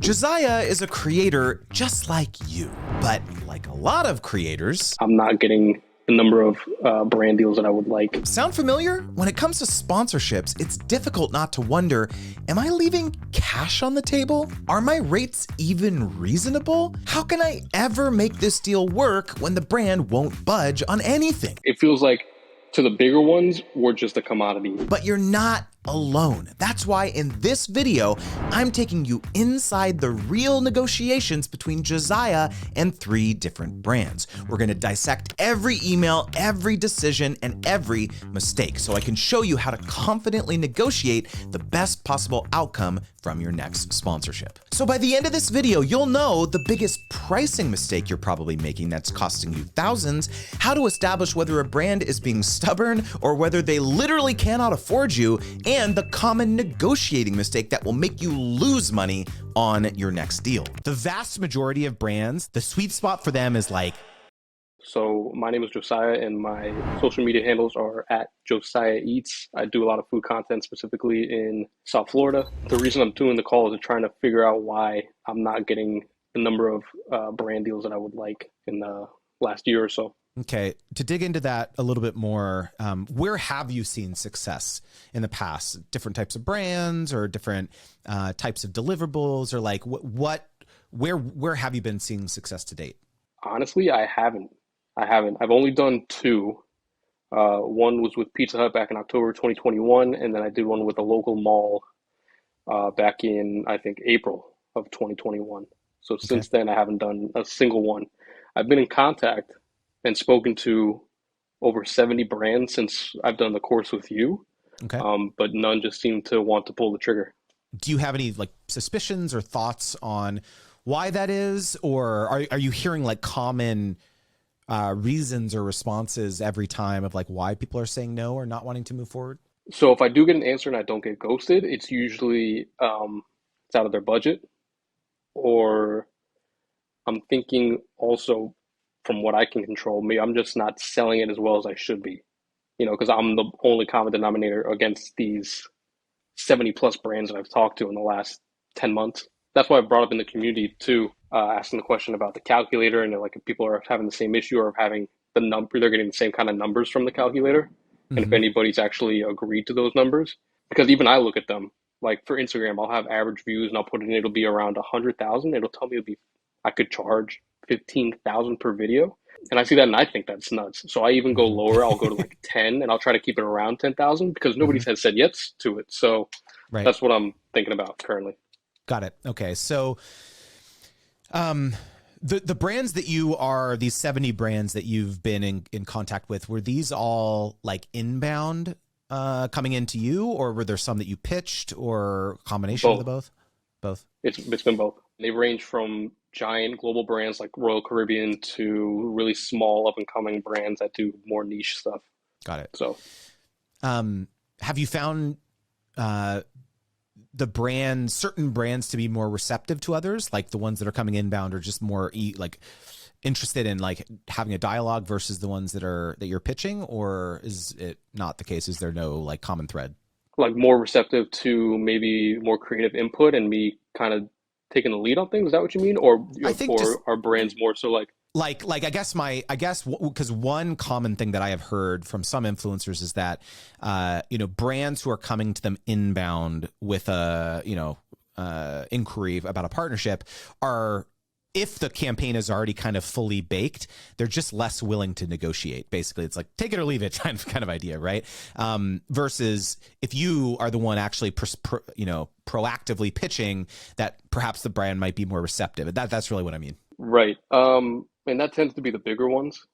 Josiah is a creator just like you, but like a lot of creators, I'm not getting the number of brand deals that I would like. sound familiar? When it comes to sponsorships, it's difficult not to wonder, am I leaving cash on the table? Are my rates even reasonable? How can I ever make this deal work when the brand won't budge on anything? It feels like to the bigger ones, we're just a commodity. But you're not alone. That's why in this video, I'm taking you inside the real negotiations between Josiah and 3 different brands. We're gonna dissect every email, every decision, and every mistake so I can show you how to confidently negotiate the best possible outcome from your next sponsorship. So by the end of this video, you'll know the biggest pricing mistake you're probably making that's costing you thousands, how to establish whether a brand is being stubborn or whether they literally cannot afford you, and the common negotiating mistake that will make you lose money on your next deal. The vast majority of brands, the sweet spot for them is like, So my name is Josiah and my social media handles are at Josiah Eats. I do a lot of food content specifically in South Florida. The reason I'm doing the call is trying to figure out why I'm not getting the number of brand deals that I would like in the last year or so. okay, to dig into that a little bit more, where have you seen success in the past? Different types of brands or different types of deliverables, or like where have you been seeing success to date? Honestly, I haven't. I've only done 2. One was with Pizza Hut back in October 2021, and then I did one with a local mall back in, I think, April of 2021. So since then, I haven't done a single one. I've been in contact and spoken to over 70 brands since I've done the course with you, Okay. but none just seem to want to pull the trigger. Do you have any like suspicions or thoughts on why that is, or are you hearing like common reasons or responses every time of like why people are saying no or not wanting to move forward? So if I do get an answer and I don't get ghosted, it's usually it's out of their budget, or I'm thinking also from what I can control, maybe I'm just not selling it as well as I should be, because I'm the only common denominator against these 70 plus brands that I've talked to in the last 10 months. That's why I brought up in the community too, asking the question about the calculator, and like if people are having the same issue or having the number, they're getting the same kind of numbers from the calculator. And if anybody's actually agreed to those numbers, because even I look at them, like for Instagram, I'll have average views and I'll put it in, it'll be around 100,000. It'll tell me I could charge 15,000 per video. And I see that and I think that's nuts. So I even go lower. I'll go to like 10 and I'll try to keep it around 10,000 because nobody has said yes to it. So that's what I'm thinking about currently. Got it. Okay. So, the brands that you are, these 70 brands that you've been in contact with, were these all like inbound coming into you, or were there some that you pitched, or a combination of the both? Both. It's been both. They range from giant global brands like Royal Caribbean to really small up and coming brands that do more niche stuff. Got it. So, have you found certain brands to be more receptive to others, like the ones that are coming inbound are just more like interested in like having a dialogue versus the ones that you're pitching, or is it not the case? Is there no like common thread? Like more receptive to maybe more creative input and me kind of taking the lead on things. Is that what you mean? Or are brands more so like I guess because one common thing that I have heard from some influencers is that, brands who are coming to them inbound with a, inquiry about a partnership are, if the campaign is already kind of fully baked, they're just less willing to negotiate. Basically, it's like take it or leave it kind of idea, right? Versus if you are the one actually, proactively pitching, that perhaps the brand might be more receptive. That's really what I mean. right. And that tends to be the bigger ones,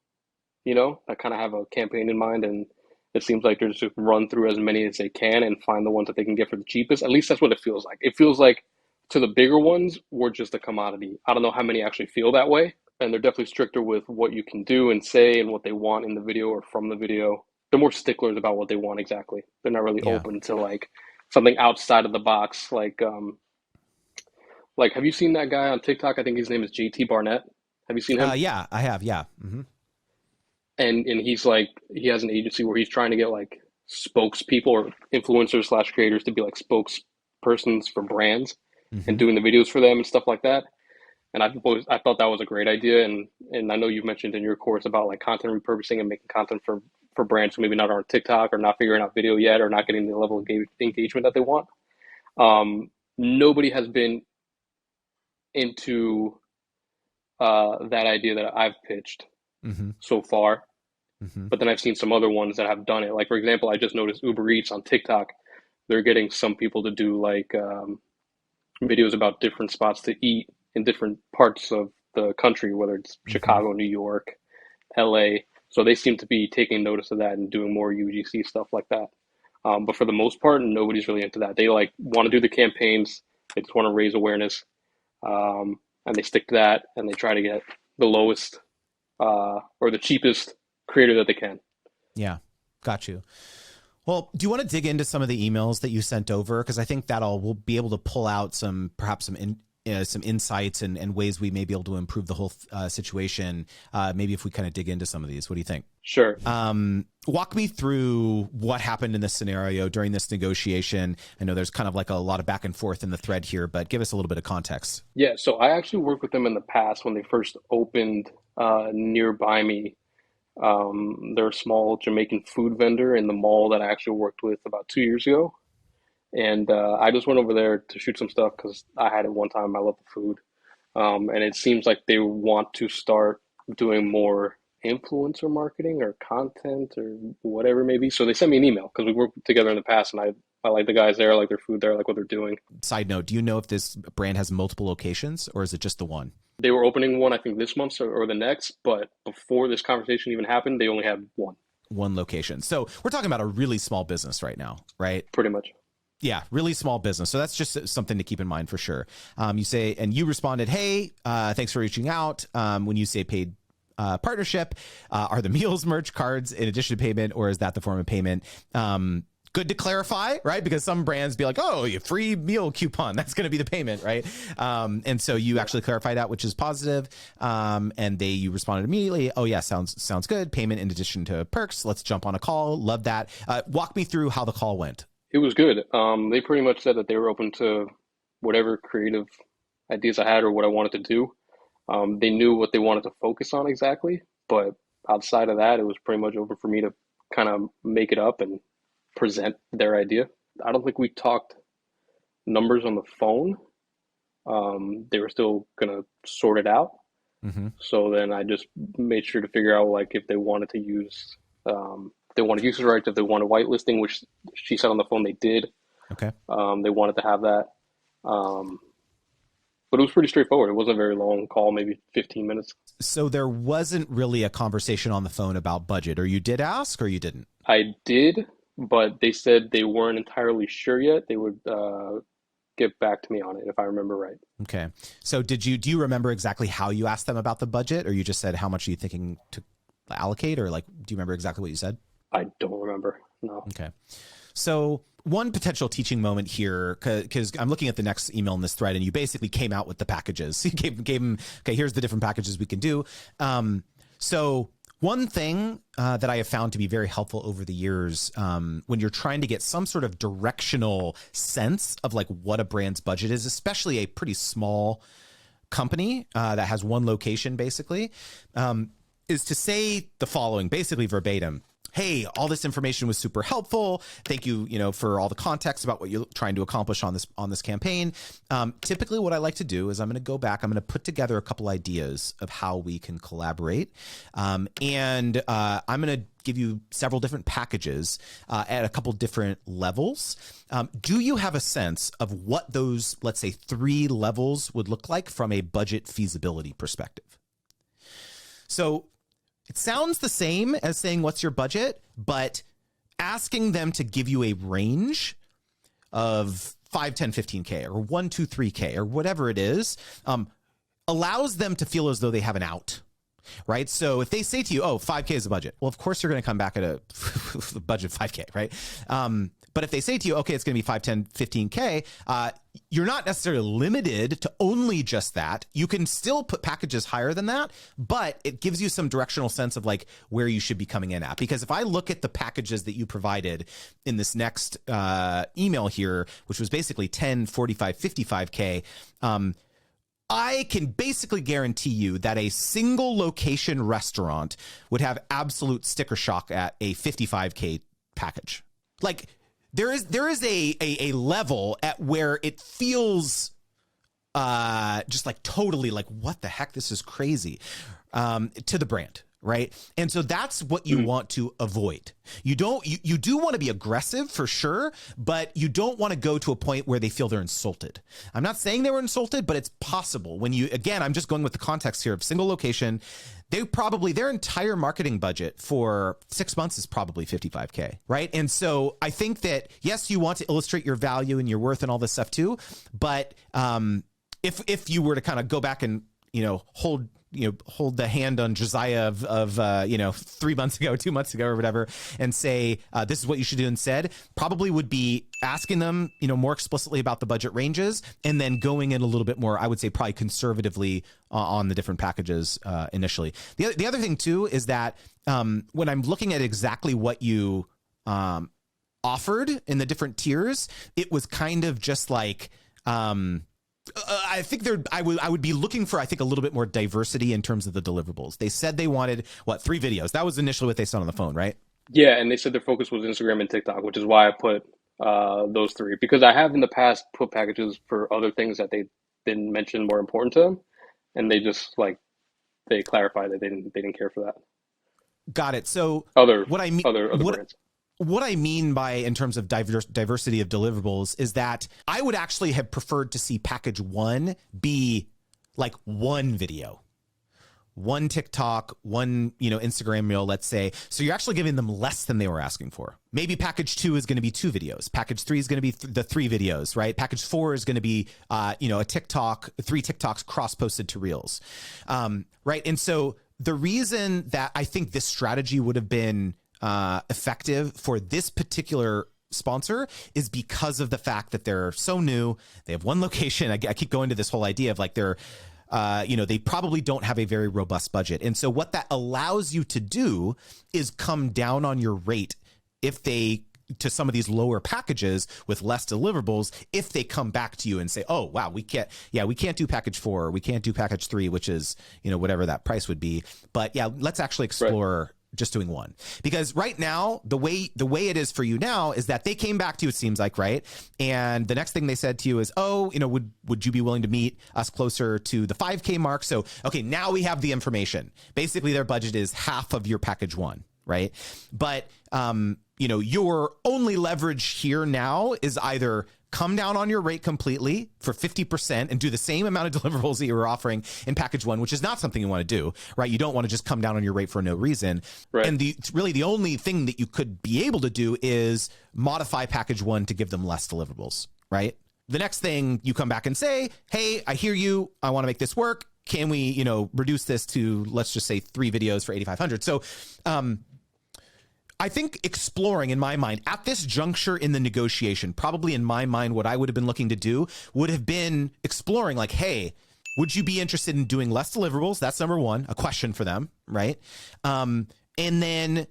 that kind of have a campaign in mind, and it seems like they're just run through as many as they can and find the ones that they can get for the cheapest. At least that's what it feels like. It feels like to the bigger ones, we're just a commodity. I don't know how many actually feel that way. And they're definitely stricter with what you can do and say and what they want in the video or from the video. They're more sticklers about what they want exactly. They're not really open to like something outside of the box. Like have you seen that guy on TikTok? I think his name is JT Barnett. Have you seen him? Yeah, I have. Yeah. Mm-hmm. And he's like, he has an agency where he's trying to get like spokespeople or influencers / creators to be like spokespersons for brands. and Mm-hmm. doing the videos for them and stuff like that. And I thought that was a great idea. And I know you mentioned in your course about like content repurposing and making content for brands who maybe not on TikTok or not figuring out video yet or not getting the level of engagement that they want. Nobody has been into that idea that I've pitched Mm-hmm. so far. Mm-hmm. But then I've seen some other ones that have done it. Like, for example, I just noticed Uber Eats on TikTok. They're getting some people to do like videos about different spots to eat in different parts of the country, whether it's Mm-hmm. Chicago, New York, LA. So they seem to be taking notice of that and doing more UGC stuff like that. But for the most part, nobody's really into that. They like want to do the campaigns. They just want to raise awareness, and they stick to that, and they try to get the lowest or the cheapest creator that they can. Yeah, got you. Well, do you want to dig into some of the emails that you sent over? Because I think we'll be able to pull out perhaps some insights and ways we may be able to improve the whole situation. Maybe if we kind of dig into some of these, what do you think? Sure. Walk me through what happened in this scenario during this negotiation. I know there's kind of like a lot of back and forth in the thread here, but give us a little bit of context. Yeah, so I actually worked with them in the past when they first opened nearby me. They're a small Jamaican food vendor in the mall that I actually worked with about 2 years ago. And I just went over there to shoot some stuff because I had it one time. I love the food. And it seems like they want to start doing more influencer marketing or content or whatever it may be. So they sent me an email because we worked together in the past, and I like the guys there, I like their food there, I like what they're doing. Side note, do you know if this brand has multiple locations or is it just the one? They were opening one, I think, this month or the next, but before this conversation even happened, they only had one location. So we're talking about a really small business right now, right? pretty much. Yeah, really small business. So that's just something to keep in mind for sure. You say, and you responded, hey, thanks for reaching out. When you say paid partnership, are the meals, merch, cards in addition to payment, or is that the form of payment? Good to clarify, right? Because some brands be like, oh, you free meal coupon, that's going to be the payment, right? And so you actually clarify that, which is positive. And you responded immediately, oh yeah, sounds good. Payment in addition to perks. Let's jump on a call. Love that. Walk me through how the call went. It was good. They pretty much said that they were open to whatever creative ideas I had or what I wanted to do. They knew what they wanted to focus on exactly, but outside of that, it was pretty much open for me to kind of make it up and present their idea. I don't think we talked numbers on the phone. They were still gonna sort it out. Mm-hmm. So then I just made sure to figure out like if they wanted to use they wanted user rights, if they wanted whitelisting, which she said on the phone they did. Okay. They wanted to have that. But it was pretty straightforward. It wasn't a very long call, maybe 15 minutes. So there wasn't really a conversation on the phone about budget, or you did ask or you didn't? I did, but they said they weren't entirely sure yet. They would get back to me on it if I remember right. Okay. So do you remember exactly how you asked them about the budget, or you just said, how much are you thinking to allocate, or like, do you remember exactly what you said? I don't remember. No. Okay. So one potential teaching moment here, because I'm looking at the next email in this thread, and you basically came out with the packages. You gave them, okay, here's the different packages we can do. So one thing that I have found to be very helpful over the years, when you're trying to get some sort of directional sense of like what a brand's budget is, especially a pretty small company that has one location basically, is to say the following, basically verbatim. Hey, all this information was super helpful. Thank you, for all the context about what you're trying to accomplish on this campaign. Typically, what I like to do is I'm going to go back. I'm going to put together a couple ideas of how we can collaborate, and I'm going to give you several different packages at a couple different levels. Do you have a sense of what those, let's say, 3 levels would look like from a budget feasibility perspective? So it sounds the same as saying, what's your budget? But asking them to give you a range of 5, 10, 15K or 1, 2, 3K or whatever it is, allows them to feel as though they have an out. right? So if they say to you, oh, 5K is the budget, well, of course you're going to come back at a budget of 5K, right? But if they say to you, okay, it's going to be 5, 10, 15K, you're not necessarily limited to only just that. You can still put packages higher than that, but it gives you some directional sense of like where you should be coming in at. Because if I look at the packages that you provided in this next email here, which was basically 10, 45, 55K, I can basically guarantee you that a single location restaurant would have absolute sticker shock at a 55K package. Like there is a level at where it feels just like totally like, what the heck, this is crazy to the brand. Right. And so that's what you want to avoid. You do want to be aggressive for sure, but you don't want to go to a point where they feel they're insulted. I'm not saying they were insulted, but it's possible when again, I'm just going with the context here of single location. Their entire marketing budget for 6 months is probably 55K. Right. And so I think that, yes, you want to illustrate your value and your worth and all this stuff too. But if you were to kind of go back and, hold the hand on Josiah of 3 months ago, 2 months ago or whatever, and say, this is what you should do instead, probably would be asking them, more explicitly about the budget ranges and then going in a little bit more, I would say probably conservatively on the different packages initially. The other thing too is that when I'm looking at exactly what you offered in the different tiers, it was kind of just like, I think I would be looking for, I think, a little bit more diversity in terms of the deliverables. They said they wanted 3 videos. That was initially what they said on the phone, right? Yeah, and they said their focus was Instagram and TikTok, which is why I put those 3, because I have in the past put packages for other things that they didn't mention more important to them, and they just they clarified that they didn't care for that. Got it. So other brands. What I mean by in terms of diversity of deliverables is that I would actually have preferred to see package 1 be like 1 video, 1 TikTok, 1, Instagram reel, let's say. So you're actually giving them less than they were asking for. Maybe package 2 is going to be 2 videos. Package 3 is going to be the 3 videos, right? Package 4 is going to be, a TikTok, 3 TikToks cross-posted to reels, right? And so the reason that I think this strategy would have been effective for this particular sponsor is because of the fact that they're so new. They have 1 location. I keep going to this whole idea of like they're, they probably don't have a very robust budget. And so what that allows you to do is come down on your rate to some of these lower packages with less deliverables, if they come back to you and say, oh, wow, we can't do package 4, we can't do package 3, which is, whatever that price would be. But yeah, let's actually explore just doing 1, because right now the way it is for you now is that they came back to you, it seems like, right? And the next thing they said to you is, oh, would you be willing to meet us closer to the 5K mark? So, okay, now we have the information. Basically their budget is half of your package 1, right? But, your only leverage here now is either come down on your rate completely for 50% and do the same amount of deliverables that you were offering in package 1, which is not something you want to do, right? You don't want to just come down on your rate for no reason. Right. And the only thing that you could be able to do is modify package 1 to give them less deliverables, right? The next thing you come back and say, hey, I hear you. I want to make this work. Can we, reduce this to, let's just say 3 videos for 8,500. So, I think exploring, in my mind, at this juncture in the negotiation, probably in my mind, what I would have been looking to do would have been exploring like, hey, would you be interested in doing less deliverables? That's number 1, a question for them, right? And then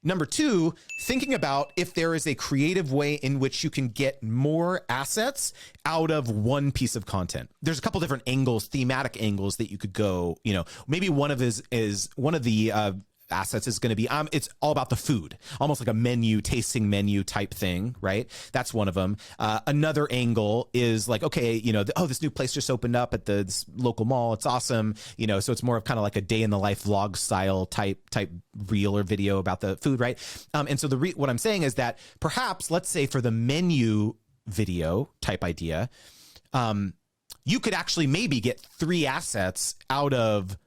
number 2, thinking about if there is a creative way in which you can get more assets out of 1 piece of content. There's a couple different angles, thematic angles that you could go, maybe one of the assets is going to be it's all about the food, almost like a tasting menu type thing, right? That's one of them. Another angle is like, okay, this new place just opened up at this local mall, it's awesome, so it's more of kind of like a day in the life vlog style type reel or video about the food, right? And so what I'm saying is that perhaps, let's say for the menu video type idea, you could actually maybe get 3 assets out of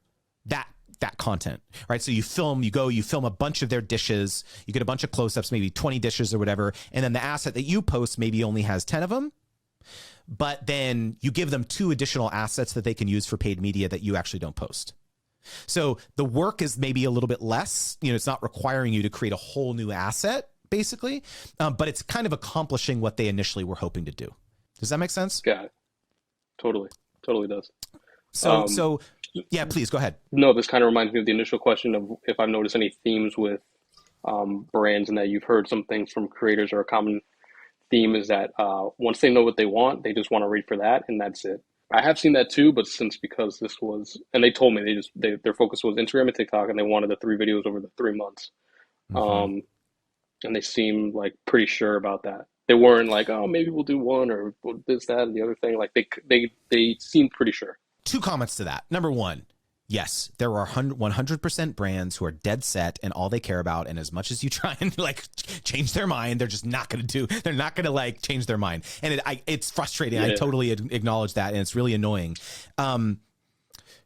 that content, right? So you film a bunch of their dishes, you get a bunch of close-ups, maybe 20 dishes or whatever, and then the asset that you post maybe only has 10 of them, but then you give them 2 additional assets that they can use for paid media that you actually don't post. So the work is maybe a little bit less, it's not requiring you to create a whole new asset basically, but it's kind of accomplishing what they initially were hoping to do. Does that make sense? Got it. Totally does. So yeah, please go ahead. No, this kind of reminds me of the initial question of if I've noticed any themes with brands, and that you've heard some things from creators, or a common theme is that once they know what they want, they just want to read for that, and that's it. I have seen that too, but because this was, and they told me their focus was Instagram and TikTok, and they wanted the 3 videos over the 3 months, and they seemed like pretty sure about that. They weren't like, oh, maybe we'll do one or this, that, and the other thing. Like they seemed pretty sure. 2 comments to that. Number 1, yes, there are 100% brands who are dead set and all they care about, and as much as you try and like change their mind, they're just not going to they're not going to like change their mind. And it's frustrating. Yeah. I totally acknowledge that. And it's really annoying.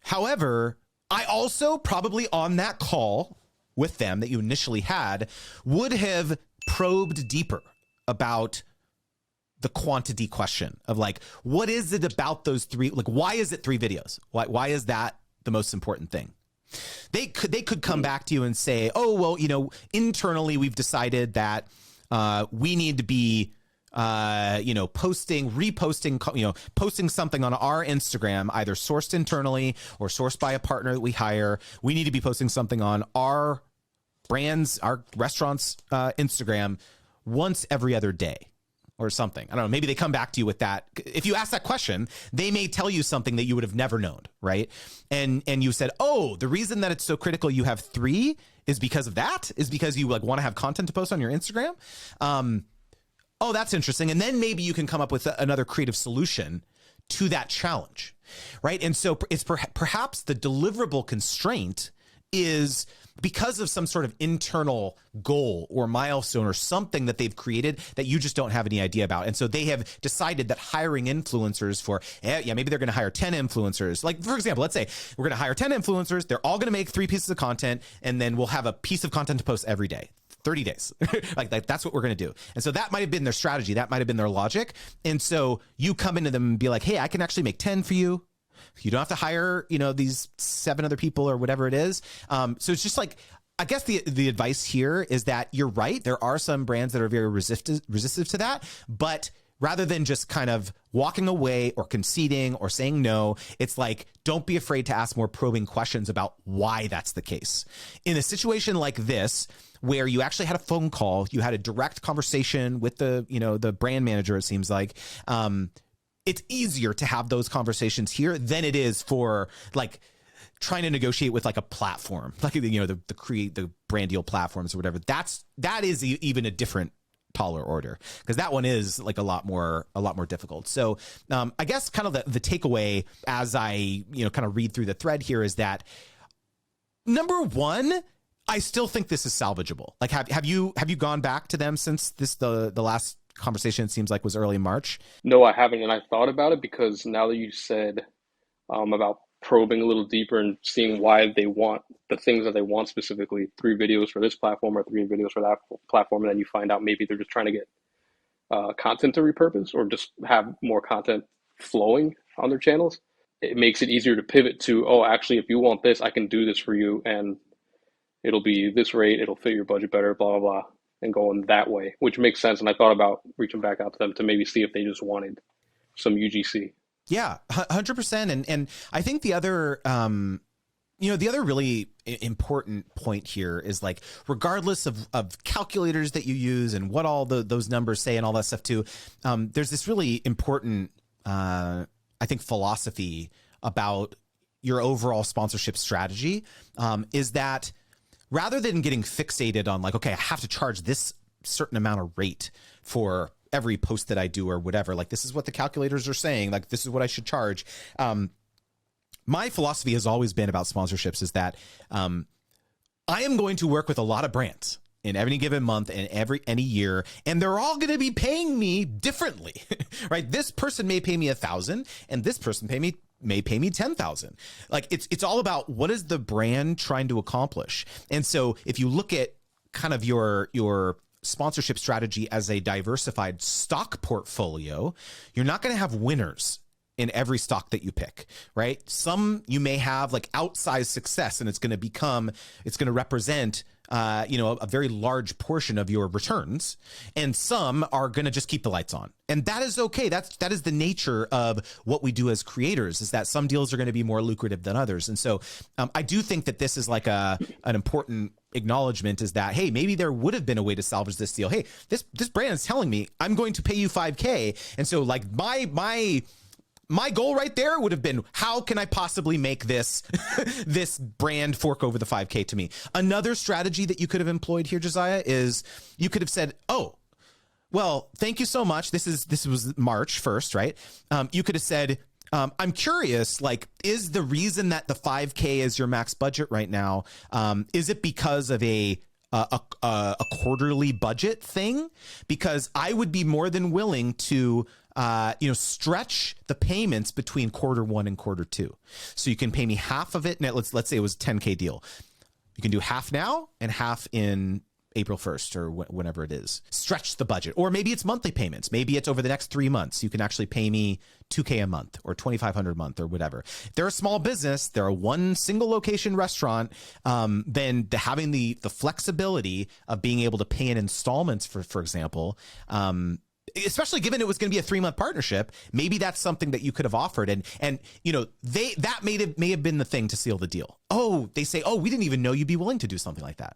However, I also probably on that call with them that you initially had would have probed deeper about the quantity question of like, what is it about those 3? Like, why is it 3 videos? Why is that the most important thing? They could come back to you and say, oh, well, internally we've decided that we need to be, reposting, posting something on our Instagram, either sourced internally or sourced by a partner that we hire. We need to be posting something on our brands, our restaurants, Instagram once every other day or something. I don't know. Maybe they come back to you with that. If you ask that question, they may tell you something that you would have never known, right? And you said, oh, the reason that it's so critical you have 3 is because of that, is because you like want to have content to post on your Instagram. Oh, that's interesting. And then maybe you can come up with another creative solution to that challenge, right? And so it's perhaps the deliverable constraint is because of some sort of internal goal or milestone or something that they've created that you just don't have any idea about. And so they have decided that hiring influencers maybe they're going to hire 10 influencers. Like, for example, let's say we're going to hire 10 influencers. They're all going to make 3 pieces of content, and then we'll have a piece of content to post every day. 30 days. like that's what we're going to do. And so that might have been their strategy. That might have been their logic. And so you come into them and be like, hey, I can actually make 10 for you. You don't have to hire, these 7 other people or whatever it is. So it's just like, I guess the advice here is that you're right. There are some brands that are very resistive to that, but rather than just kind of walking away or conceding or saying no, it's like, don't be afraid to ask more probing questions about why that's the case. In a situation like this, where you actually had a phone call, you had a direct conversation with the brand manager, it seems like, it's easier to have those conversations here than it is for like trying to negotiate with like a platform, like, the brand deal platforms or whatever. That is even a different taller order, because that one is like a lot more difficult. So I guess kind of the takeaway as I, kind of read through the thread here is that, number 1, I still think this is salvageable. Like, have you gone back to them since the last conversation, it seems like, was early March? No, I haven't. And I thought about it because now that you said about probing a little deeper and seeing why they want the things that they want, specifically 3 videos for this platform or 3 videos for that platform, and then you find out maybe they're just trying to get content to repurpose or just have more content flowing on their channels. It makes it easier to pivot to, oh, actually, if you want this, I can do this for you, and it'll be this rate, it'll fit your budget better, blah, blah, blah, and going that way, which makes sense. And I thought about reaching back out to them to maybe see if they just wanted some UGC. Yeah, 100%. And I think the other, the other really important point here is, like, regardless of calculators that you use and what all those numbers say and all that stuff too, there's this really important, I think, philosophy about your overall sponsorship strategy, is that rather than getting fixated on like, okay, I have to charge this certain amount of rate for every post that I do or whatever, like this is what the calculators are saying, like this is what I should charge. My philosophy has always been about sponsorships is that I am going to work with a lot of brands in any given month and any year, and they're all going to be paying me differently, right? This person may pay me 1,000 and this person may pay me 10,000. Like it's all about what is the brand trying to accomplish. And so if you look at kind of your sponsorship strategy as a diversified stock portfolio, you're not going to have winners in every stock that you pick, right? Some you may have like outsized success and it's going to represent a very large portion of your returns, and some are going to just keep the lights on. And that is okay. That is the nature of what we do as creators, is that some deals are going to be more lucrative than others. And so I do think that this is like an important acknowledgement, is that, hey, maybe there would have been a way to salvage this deal. Hey, this brand is telling me I'm going to pay you $5,000. And so like my goal right there would have been, how can I possibly make this this brand fork over the $5,000 to me? Another strategy that you could have employed here, Josiah, is you could have said, oh, well, thank you so much. This was March 1st, right? You could have said, I'm curious, like, is the reason that the $5,000 is your max budget right now, is it because of a quarterly budget thing? Because I would be more than willing to stretch the payments between quarter 1 and quarter 2. So you can pay me half of it. Now let's say it was a $10,000 deal. You can do half now and half in April 1st or whenever it is. Stretch the budget. Or maybe it's monthly payments. Maybe it's over the next 3 months. You can actually pay me $2,000 a month or $2,500 a month or whatever. If they're a small business, they're a one single location restaurant, then having the flexibility of being able to pay in installments, for example, especially given it was going to be a 3-month partnership, maybe that's something that you could have offered. And that may have been the thing to seal the deal. Oh, they say, oh, we didn't even know you'd be willing to do something like that.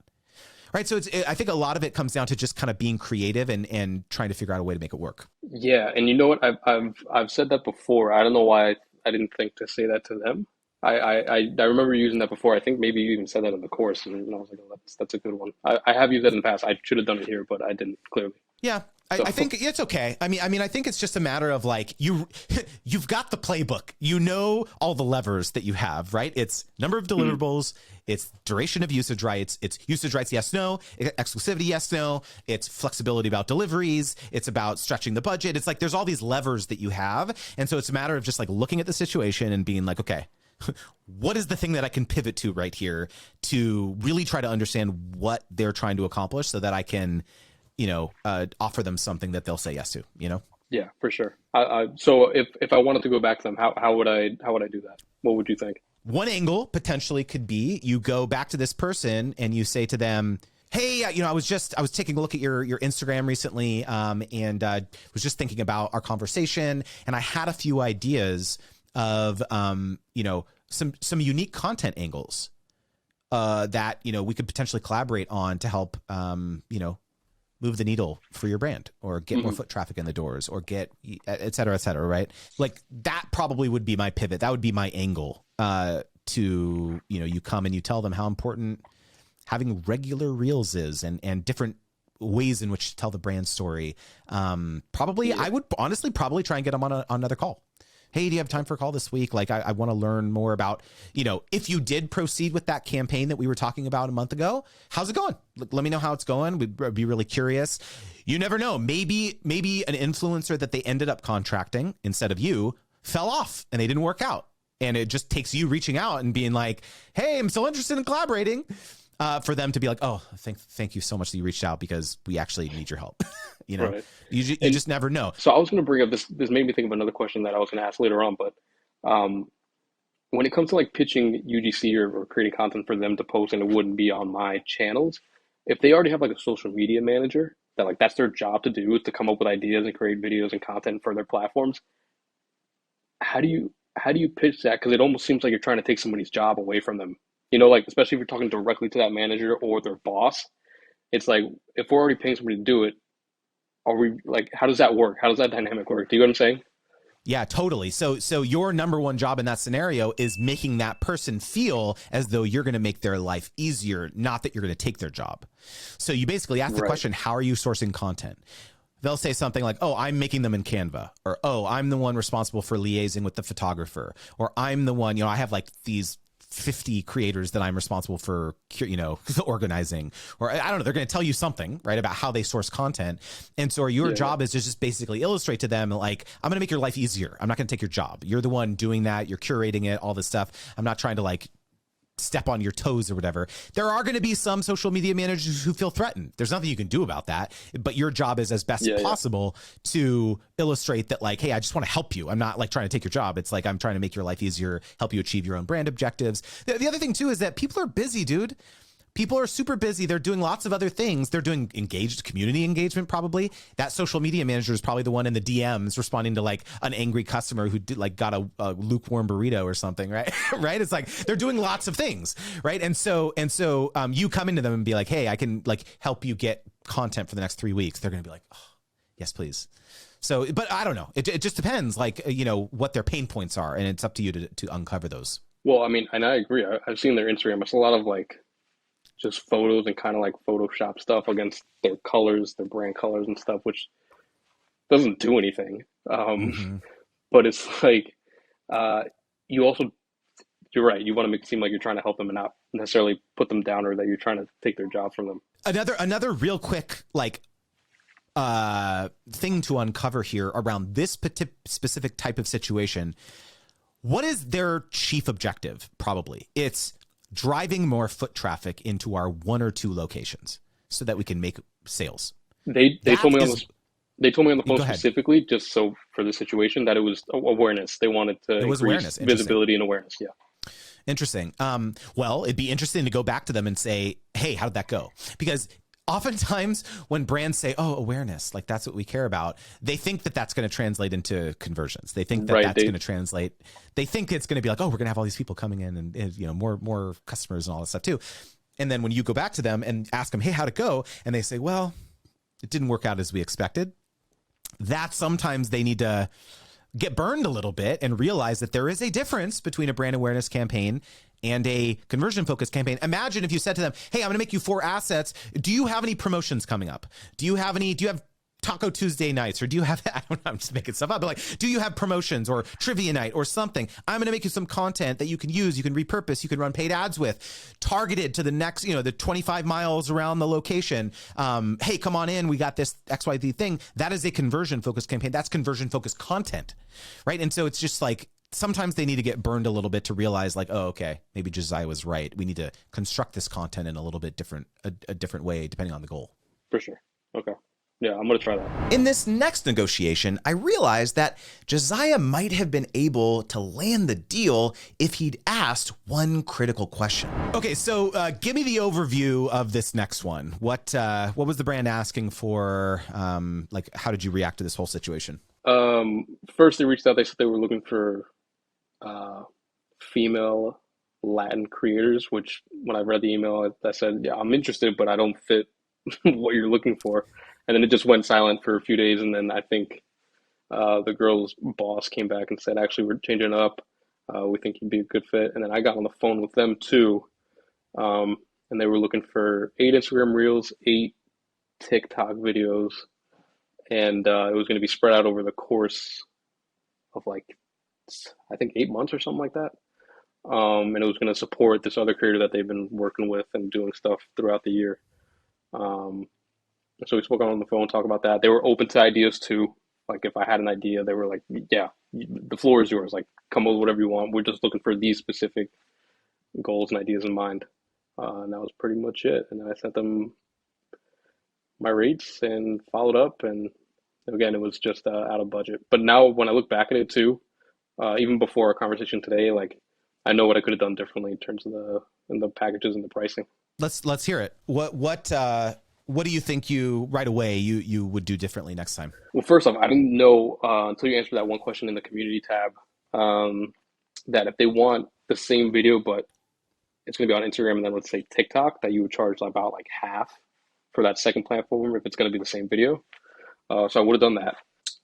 Right. So I think a lot of it comes down to just kind of being creative and trying to figure out a way to make it work. Yeah, and you know what? I've said that before. I don't know why I didn't think to say that to them. I remember using that before. I think maybe you even said that in the course, and I was like, oh, that's a good one. I have used that in the past. I should have done it here, but I didn't, clearly. Yeah. I think it's okay. I mean, I think it's just a matter of like you've got the playbook. You know all the levers that you have, right? It's number of deliverables, it's duration of usage rights, it's usage rights, yes, no, exclusivity, yes, no, it's flexibility about deliveries, it's about stretching the budget. It's like there's all these levers that you have, and so it's a matter of just like looking at the situation and being like, okay, what is the thing that I can pivot to right here to really try to understand what they're trying to accomplish, so that I can offer them something that they'll say yes to, Yeah, for sure. So if I wanted to go back to them, how would I do that? What would you think? One angle potentially could be you go back to this person and you say to them, hey, I was taking a look at your Instagram recently, and was just thinking about our conversation, and I had a few ideas of some unique content angles that we could potentially collaborate on to help move the needle for your brand, or get more foot traffic in the doors, or get et cetera, right? Like that probably would be my pivot. That would be my angle to, you come and you tell them how important having regular reels is, and different ways in which to tell the brand story. I would honestly probably try and get them on another call. Hey, do you have time for a call this week? Like, I want to learn more about, if you did proceed with that campaign that we were talking about a month ago, how's it going? Let me know how it's going. We'd be really curious. You never know. Maybe an influencer that they ended up contracting instead of you fell off and they didn't work out. And it just takes you reaching out and being like, hey, I'm still interested in collaborating. For them to be like, oh, thank you so much that you reached out, because we actually need your help. Right. You just never know. So I was going to bring up this made me think of another question that I was going to ask later on, but when it comes to like pitching UGC or creating content for them to post, and it wouldn't be on my channels, if they already have like a social media manager that like that's their job to do, is to come up with ideas and create videos and content for their platforms, how do you pitch that? Because it almost seems like you're trying to take somebody's job away from them. Like, especially if you're talking directly to that manager or their boss, it's like, if we're already paying somebody to do it, are we like, how does that work? How does that dynamic work? Do you know what I'm saying? Yeah, totally. So your number one job in that scenario is making that person feel as though you're going to make their life easier, not that you're going to take their job. So you basically ask the question, how are you sourcing content? They'll say something like, oh, I'm making them in Canva, or, oh, I'm the one responsible for liaising with the photographer, or I'm the one, I have like these 50 creators that I'm responsible for, organizing, or I don't know, they're going to tell you something, right, about how they source content. And so your job is to just basically illustrate to them, like, I'm going to make your life easier. I'm not going to take your job. You're the one doing that. You're curating it, all this stuff. I'm not trying to like step on your toes or whatever. There are going to be some social media managers who feel threatened. There's nothing you can do about that, but your job is as best possible to illustrate that, like, hey, I just want to help you. I'm not like trying to take your job. It's like, I'm trying to make your life easier, help you achieve your own brand objectives. The other thing too is that people are busy, dude. People are super busy. They're doing lots of other things. They're doing community engagement, probably. That social media manager is probably the one in the DMs responding to like an angry customer who got a lukewarm burrito or something, right? Right? It's like they're doing lots of things, right? And so you come into them and be like, hey, I can like help you get content for the next 3 weeks. They're going to be like, oh, yes, please. So, but I don't know. It just depends, like, what their pain points are, and it's up to you to uncover those. Well, I mean, and I agree. I've seen their Instagram. It's a lot of like just photos and kind of like Photoshop stuff against their colors, their brand colors and stuff, which doesn't do anything. But it's like, you also, you're right. You want to make it seem like you're trying to help them and not necessarily put them down or that you're trying to take their job from them. Another real quick, like, thing to uncover here around this specific type of situation. What is their chief objective? Probably it's driving more foot traffic into our 1 or 2 locations so that we can make sales. They told me on the phone Go ahead. specifically, just so for the situation, that it was awareness. They wanted to increase visibility and awareness. Yeah. Interesting. Well, it'd be interesting to go back to them and say, hey, how did that go? Because oftentimes when brands say, oh, awareness, like that's what we care about, they think that that's going to translate into conversions. They think that that's going to translate. They think it's going to be like, oh, we're going to have all these people coming in and more customers and all that stuff too. And then when you go back to them and ask them, hey, how'd it go? And they say, well, it didn't work out as we expected. That sometimes they need to get burned a little bit and realize that there is a difference between a brand awareness campaign and a conversion focused campaign. Imagine if you said to them, hey, I'm going to make you 4 assets. Do you have any promotions coming up? Do you have Taco Tuesday nights, or do you have, I don't know, I'm just making stuff up, but like, do you have promotions or trivia night or something? I'm going to make you some content that you can use, you can repurpose, you can run paid ads with, targeted to the next, the 25 miles around the location. Hey, come on in. We got this XYZ thing. That is a conversion focused campaign. That's conversion focused content, right? And so it's just like, sometimes they need to get burned a little bit to realize like, oh, okay, maybe Josiah was right. We need to construct this content in a little bit different, a different way, depending on the goal. For sure. Okay. Yeah, I'm going to try that. In this next negotiation, I realized that Josiah might have been able to land the deal if he'd asked one critical question. Okay, so give me the overview of this next one. What was the brand asking for? Like, how did you react to this whole situation? First, they reached out. They said they were looking for female Latin creators, which when I read the email, I said, yeah, I'm interested, but I don't fit what you're looking for. And then it just went silent for a few days. And then I think the girl's boss came back and said, actually, we're changing it up. We think you'd be a good fit. And then I got on the phone with them too. And they were looking for 8 Instagram Reels, 8 TikTok videos. And it was going to be spread out over the course of like, I think 8 months or something like that. And it was going to support this other creator that they've been working with and doing stuff throughout the year. So we spoke on the phone, talk about that. They were open to ideas too. Like if I had an idea, they were like, yeah, the floor is yours. Like come up with whatever you want. We're just looking for these specific goals and ideas in mind. And that was pretty much it. And then I sent them my rates and followed up. And again, it was just out of budget. But now when I look back at it too, even before our conversation today, like I know what I could have done differently in terms of the packages and the pricing. Let's hear it. What do you think right away you would do differently next time? Well, first off, I didn't know until you answered that one question in the community tab that if they want the same video, but it's going to be on Instagram and then let's say TikTok, that you would charge about like half for that second platform if it's going to be the same video. So I would have done that.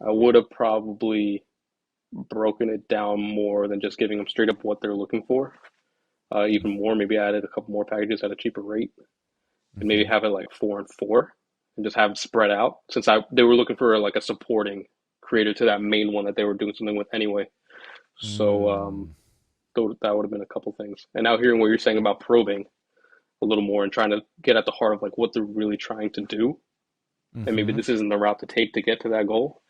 I would have probably broken it down more than just giving them straight up what they're looking for. Even more, maybe added a couple more packages at a cheaper rate. And maybe have it like 4 and 4 and just have it spread out since they were looking for like a supporting creator to that main one that they were doing something with anyway. So that would have been a couple things. And now hearing what you're saying about probing a little more and trying to get at the heart of like what they're really trying to do. And maybe this isn't the route to take to get to that goal,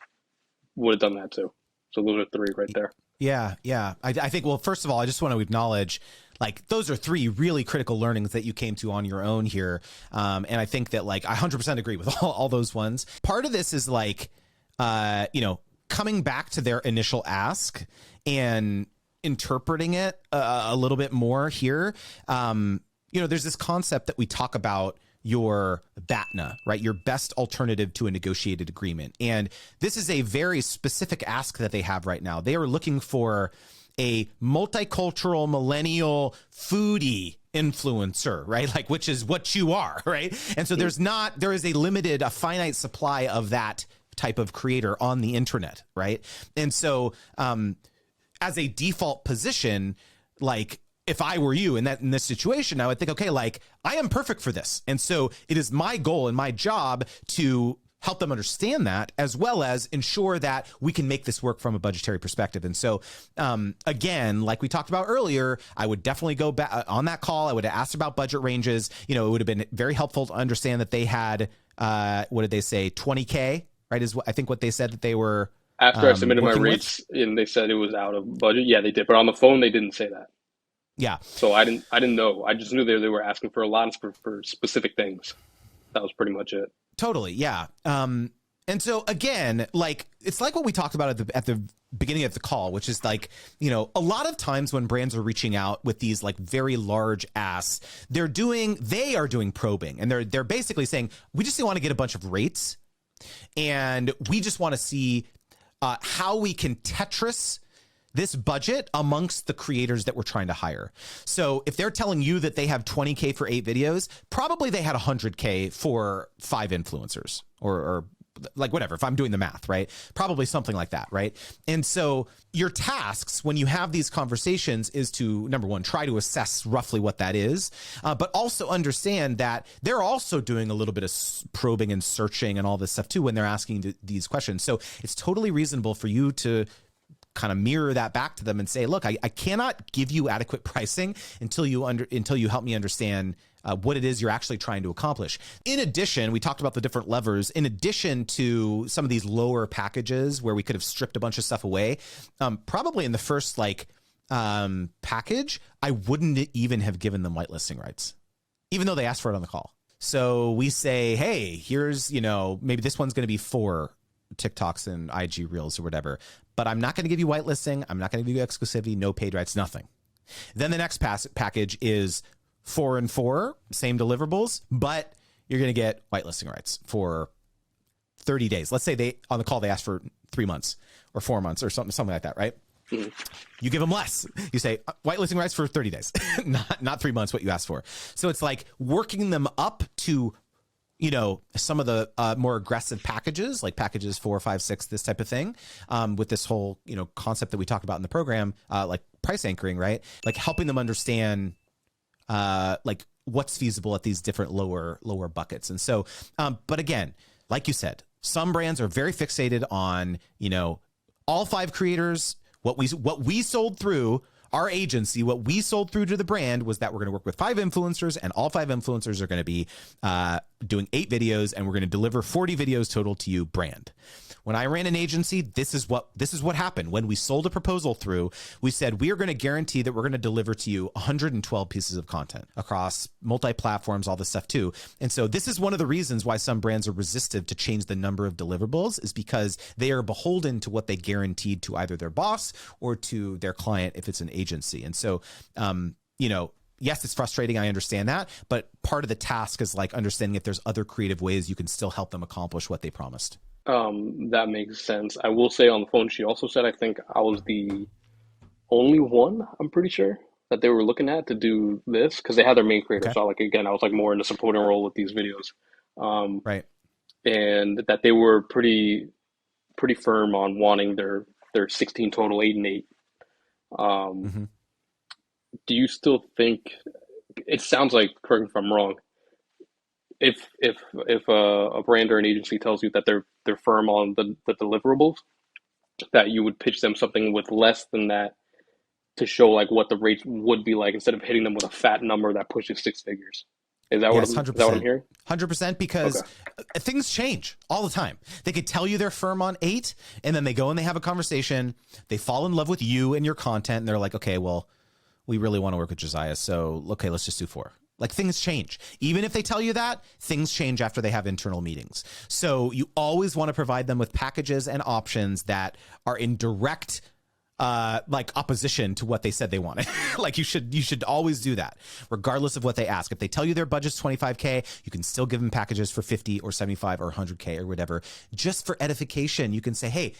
would have done that too. So those are 3 right there. Yeah, yeah. I think, well, first of all, I just want to acknowledge, like, those are three really critical learnings that you came to on your own here. And I think that, like, I 100% agree with all those ones. Part of this is, like, coming back to their initial ask and interpreting it a little bit more here. There's this concept that we talk about, your BATNA, right? Your best alternative to a negotiated agreement. And this is a very specific ask that they have right now. They are looking for a multicultural millennial foodie influencer, right? Like, which is what you are, right? And so there is a finite supply of that type of creator on the internet, right? And so as a default position, like, if I were you in this situation, I would think, okay, like, I am perfect for this. And so it is my goal and my job to help them understand that, as well as ensure that we can make this work from a budgetary perspective. And so, again, like we talked about earlier, I would definitely go back on that call. I would have asked about budget ranges. It would have been very helpful to understand that they had, what did they say? 20K, right? Is what I think what they said that they were. After I submitted my rates and they said it was out of budget. Yeah, they did. But on the phone, they didn't say that. Yeah. So I didn't know. I just knew they were asking for a lot for specific things. That was pretty much it. Totally. Yeah. And so again, like, it's like what we talked about at the beginning of the call, which is like, a lot of times when brands are reaching out with these like very large asks, they are doing probing, and they're basically saying, we just want to get a bunch of rates, and we just want to see how we can Tetris this budget amongst the creators that we're trying to hire. So if they're telling you that they have 20K for 8 videos, probably they had 100K for 5 influencers or like whatever, if I'm doing the math, right? Probably something like that, right? And so your tasks when you have these conversations is to, number one, try to assess roughly what that is, but also understand that they're also doing a little bit of probing and searching and all this stuff too when they're asking these questions. So it's totally reasonable for you to kind of mirror that back to them and say, look, I cannot give you adequate pricing until you help me understand what it is you're actually trying to accomplish. In addition, we talked about the different levers. In addition to some of these lower packages where we could have stripped a bunch of stuff away, probably in the first package, I wouldn't even have given them whitelisting rights, even though they asked for it on the call. So we say, hey, here's, maybe this one's going to be 4 TikToks and IG Reels or whatever, but I'm not going to give you whitelisting. I'm not going to give you exclusivity, no paid rights, nothing. Then the next package is 4 and 4, same deliverables, but you're going to get whitelisting rights for 30 days. Let's say on the call, they asked for 3 months or 4 months or something like that, right? Mm-hmm. You give them less. You say whitelisting rights for 30 days, not 3 months, what you asked for. So it's like working them up to some of the more aggressive packages, like packages 4, 5, 6, this type of thing, with this whole, concept that we talked about in the program, like price anchoring, right? Like helping them understand, like what's feasible at these different lower buckets. And so, but again, like you said, some brands are very fixated on, all 5 creators. What we sold through our agency, what we sold through to the brand was that we're going to work with 5 influencers, and all 5 influencers are going to be doing 8 videos, and we're going to deliver 40 videos total to you, brand. When I ran an agency, this is what happened. When we sold a proposal through, we said we are going to guarantee that we're going to deliver to you 112 pieces of content across multi-platforms, all this stuff too. And so this is one of the reasons why some brands are resistive to change the number of deliverables, is because they are beholden to what they guaranteed to either their boss or to their client if it's an agency. And so, yes, it's frustrating. I understand that. But part of the task is like understanding if there's other creative ways you can still help them accomplish what they promised. That makes sense. I will say on the phone, she also said, I think I was the only one, I'm pretty sure, that they were looking at to do this because they had their main creator. Okay. So I was like more in a supporting role with these videos. Right. And that they were pretty firm on wanting their 16 total, 8 and 8. Do you still think, it sounds like, correct me if I'm wrong, if a brand or an agency tells you that they're firm on the deliverables, that you would pitch them something with less than that to show like what the rates would be like instead of hitting them with a fat number that pushes 6 figures? Is Yes, that what I'm 100%. hearing? 100% Okay. because things change all the time. They could tell you they're firm on 8 and then they go and they have a conversation. They fall in love with you and your content and they're like, okay, well, we really want to work with Josiah. So, okay, let's just do 4. Like things change. Even if they tell you that, things change after they have internal meetings. So you always want to provide them with packages and options that are in direct like opposition to what they said they wanted. Like you should always do that, regardless of what they ask. If they tell you their budget's 25K, you can still give them packages for 50 or 75 or 100K or whatever. Just for edification, you can say, hey,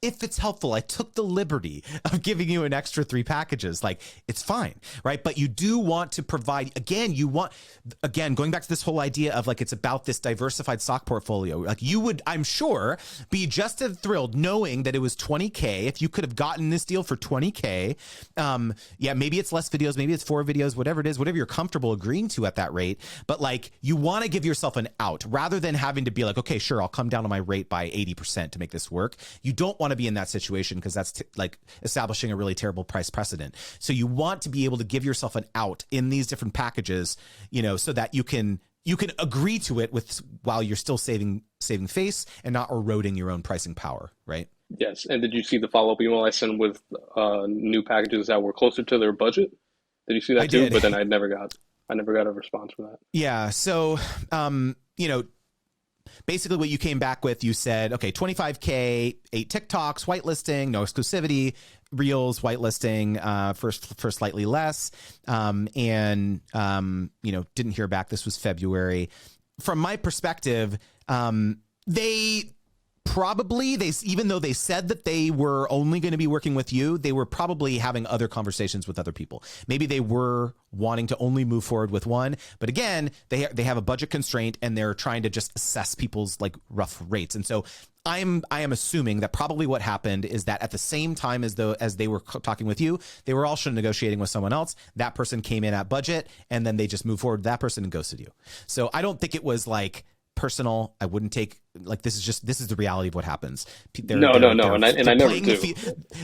if it's helpful, I took the liberty of giving you an extra 3 packages. Like it's fine, right? But you do want to provide, again, going back to this whole idea of like, it's about this diversified stock portfolio. Like you would, I'm sure, be just as thrilled knowing that it was 20K. If you could have gotten this deal for 20K, yeah, maybe it's less videos, maybe it's 4 videos, whatever it is, whatever you're comfortable agreeing to at that rate. But like, you want to give yourself an out rather than having to be like, okay, sure, I'll come down on my rate by 80% to make this work. You don't want to be in that situation because that's like establishing a really terrible price precedent. So you want to be able to give yourself an out in these different packages, you know, so that you can agree to it with while you're still saving face and not eroding your own pricing power, right? Yes. And did you see the follow-up email I sent with new packages that were closer to their budget? Did you see that I too? did. But then I never got a response from that. Yeah. So, you know, basically what you came back with, you said, okay, 25K, 8 TikToks, whitelisting, no exclusivity, Reels, whitelisting for slightly less. And, you know, didn't hear back. This was February. From my perspective, even though they said that they were only going to be working with you, they were probably having other conversations with other people. Maybe they were wanting to only move forward with one, but again, they have a budget constraint and they're trying to just assess people's like rough rates. And so I am assuming that probably what happened is that at the same time as they were talking with you, they were also negotiating with someone else. That person came in at budget and then they just moved forward with that person and ghosted you. So I don't think it was like personal. I wouldn't take like this is the reality of what happens. No. And I never do.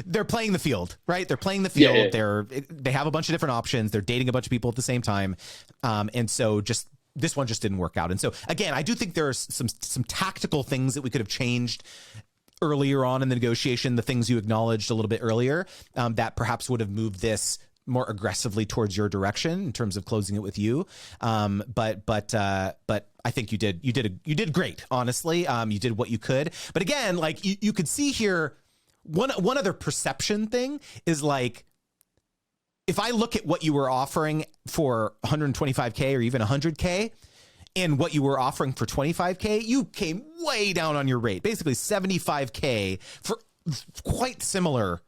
They're playing the field, right? They're playing the field. Yeah. They have a bunch of different options. They're dating a bunch of people at the same time. And so just this one just didn't work out. And so again, I do think there's some tactical things that we could have changed earlier on in the negotiation, the things you acknowledged a little bit earlier, that perhaps would have moved this more aggressively towards your direction in terms of closing it with you. But I think you did great. Honestly, you did what you could. But again, like you could see here, one other perception thing is like, if I look at what you were offering for 125K or even 100K and what you were offering for 25K, you came way down on your rate, basically 75K for quite similar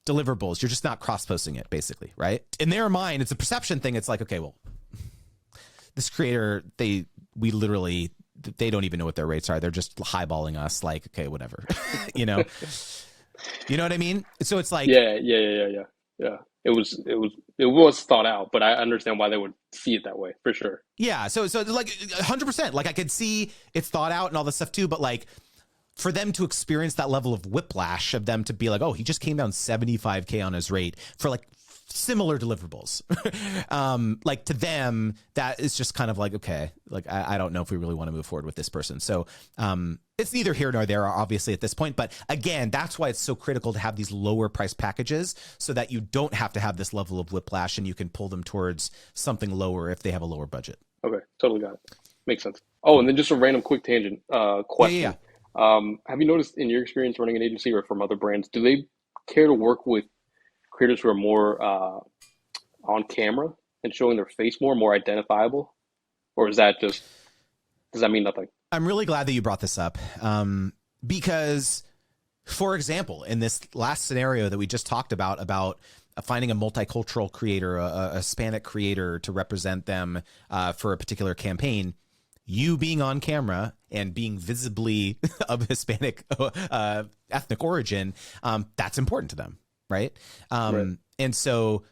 deliverables. You're just not cross-posting it, basically, right? In their mind, it's a perception thing. It's like, okay, well, this creator, they don't even know what their rates are. They're just highballing us like, okay, whatever, you know what I mean? So it's like, Yeah. It was thought out, but I understand why they would see it that way for sure. yeah. So like 100%, like I could see it's thought out and all this stuff too, but like, for them to experience that level of whiplash of them to be like, oh, he just came down 75K on his rate for like similar deliverables. Like to them, that is just kind of like, okay, like, I don't know if we really want to move forward with this person. So it's neither here nor there, obviously, at this point. But again, that's why it's so critical to have these lower price packages so that you don't have to have this level of whiplash and you can pull them towards something lower if they have a lower budget. Okay, totally got it. Makes sense. Oh, and then just a random quick tangent question. Yeah. Have you noticed in your experience running an agency or from other brands, do they care to work with creators who are more on camera and showing their face more identifiable? Or does that mean nothing? I'm really glad that you brought this up because, for example, in this last scenario that we just talked about finding a multicultural creator, a Hispanic creator to represent them for a particular campaign, you being on camera and being visibly of Hispanic ethnic origin, that's important to them, right? Right. And so,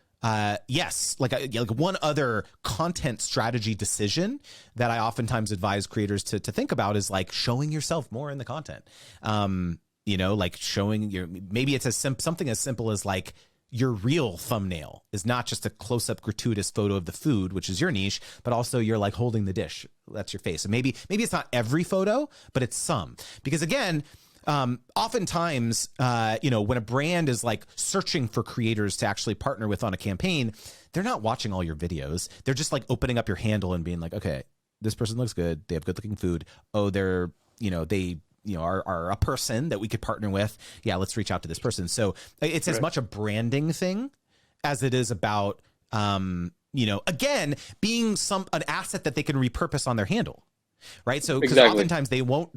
yes, like one other content strategy decision that I oftentimes advise creators to think about is like showing yourself more in the content. You know, like showing maybe it's something as simple as like your real thumbnail is not just a close-up gratuitous photo of the food, which is your niche, but also you're like holding the dish. That's your face. And maybe it's not every photo, but it's some. Because again, oftentimes, when a brand is like searching for creators to actually partner with on a campaign, they're not watching all your videos. They're just like opening up your handle and being like, okay, this person looks good. They have good looking food. Oh, they're, they are a person that we could partner with. Yeah, let's reach out to this person. So it's as much a branding thing as it is about, again, being an asset that they can repurpose on their handle. Right. So because oftentimes they won't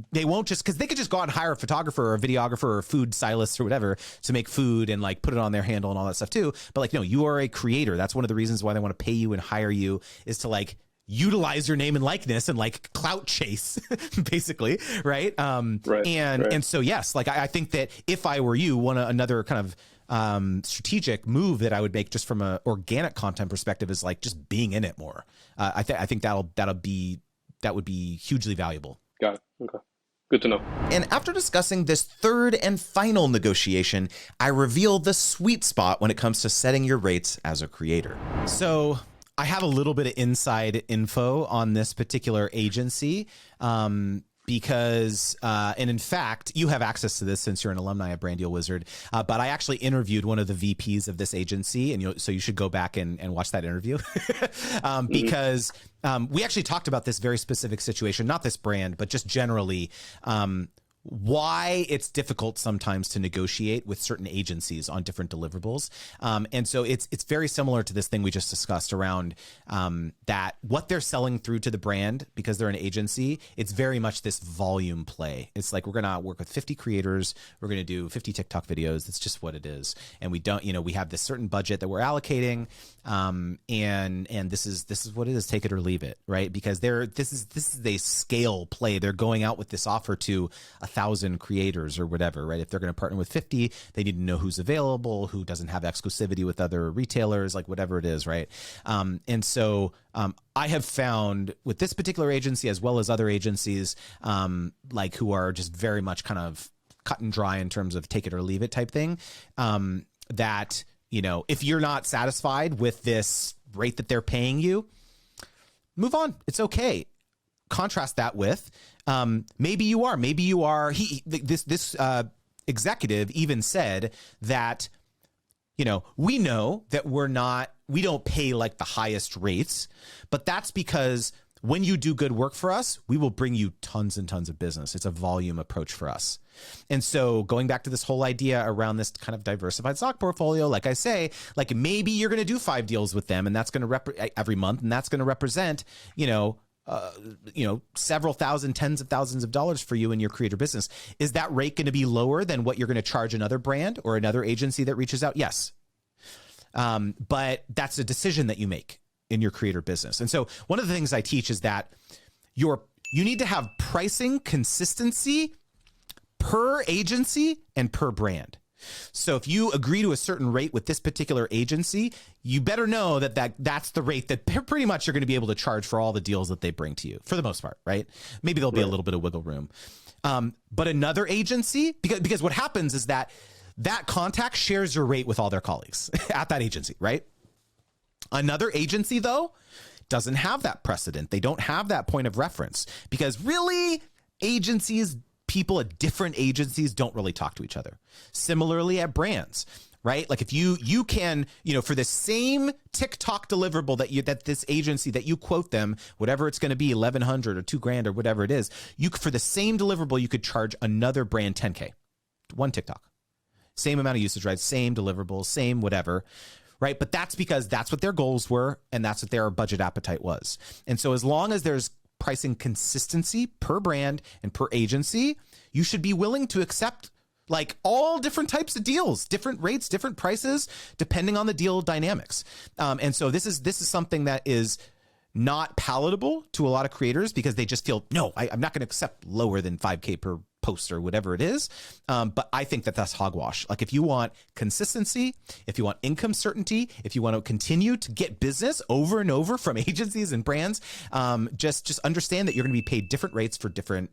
just because they could just go out and hire a photographer or a videographer or a food stylist or whatever to make food and like put it on their handle and all that stuff too. But like, no, you are a creator. That's one of the reasons why they want to pay you and hire you is to like utilize your name and likeness and like clout chase basically. Right. And so, yes, like I think that if I were you, another kind of strategic move that I would make just from a organic content perspective is like just being in it more. I think that would be hugely valuable. Got it. Okay. Good to know. And after discussing this third and final negotiation, I reveal the sweet spot when it comes to setting your rates as a creator. So I have a little bit of inside info on this particular agency. Because, and in fact, you have access to this since you're an alumni of Brand Deal Wizard, but I actually interviewed one of the VPs of this agency, and so you should go back and watch that interview because we actually talked about this very specific situation, not this brand, but just generally why it's difficult sometimes to negotiate with certain agencies on different deliverables. And so it's very similar to this thing we just discussed around that what they're selling through to the brand because they're an agency, it's very much this volume play. It's like, we're going to work with 50 creators. We're going to do 50 TikTok videos. That's just what it is. And we don't, we have this certain budget that we're allocating. And this is what it is. Take it or leave it. Right. Because this is a scale play. They're going out with this offer to 1,000 creators or whatever, right? If they're going to partner with 50, they need to know who's available, who doesn't have exclusivity with other retailers, like whatever it is, right? And so I have found with this particular agency, as well as other agencies, like who are just very much kind of cut and dry in terms of take it or leave it type thing, that, if you're not satisfied with this rate that they're paying you, move on. It's okay. Contrast that with maybe you are. This executive even said that, we know that we don't pay like the highest rates, but that's because when you do good work for us, we will bring you tons and tons of business. It's a volume approach for us. And so going back to this whole idea around this kind of diversified stock portfolio, like I say, like maybe you're going to do 5 deals with them and that's going to every month. And that's going to represent, several thousand, tens of thousands of dollars for you in your creator business. Is that rate going to be lower than what you're going to charge another brand or another agency that reaches out? Yes. But that's a decision that you make in your creator business. And so one of the things I teach is that you need to have pricing consistency per agency and per brand. So if you agree to a certain rate with this particular agency, you better know that's the rate that pretty much you're going to be able to charge for all the deals that they bring to you for the most part, right? Maybe there'll be a little bit of wiggle room. But another agency, because what happens is that contact shares your rate with all their colleagues at that agency, right? Another agency, though, doesn't have that precedent. They don't have that point of reference because really people at different agencies don't really talk to each other. Similarly at brands, right? Like if you can, for the same TikTok deliverable that this agency that you quote them, whatever it's going to be, 1,100 or $2,000 or whatever it is, for the same deliverable, you could charge another brand $10K, one TikTok, same amount of usage, right? Same deliverables, same whatever. Right. But that's because that's what their goals were. And that's what their budget appetite was. And so as long as there's pricing consistency per brand and per agency, you should be willing to accept like all different types of deals, different rates, different prices, depending on the deal dynamics. And so this is something that is not palatable to a lot of creators because they just feel, no, I'm not going to accept lower than 5K per post or whatever it is. But I think that's hogwash. Like if you want consistency, if you want income certainty, if you want to continue to get business over and over from agencies and brands, just understand that you're going to be paid different rates for different